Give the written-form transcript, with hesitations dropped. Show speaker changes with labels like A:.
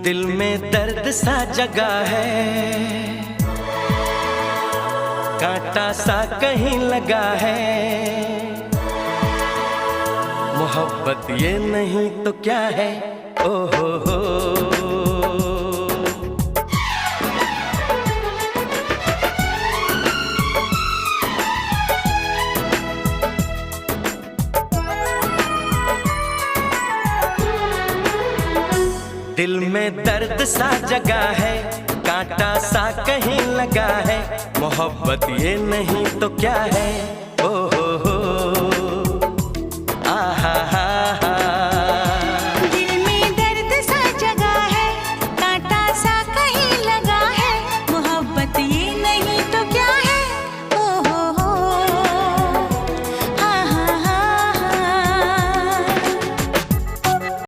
A: दिल में दर्द सा जगा है, कांटा सा कहीं लगा है। मोहब्बत ये नहीं तो क्या है? ओ हो। दिल में दर्द सा जगा है, कांटा सा कहीं लगा है। मोहब्बत ये नहीं तो क्या है?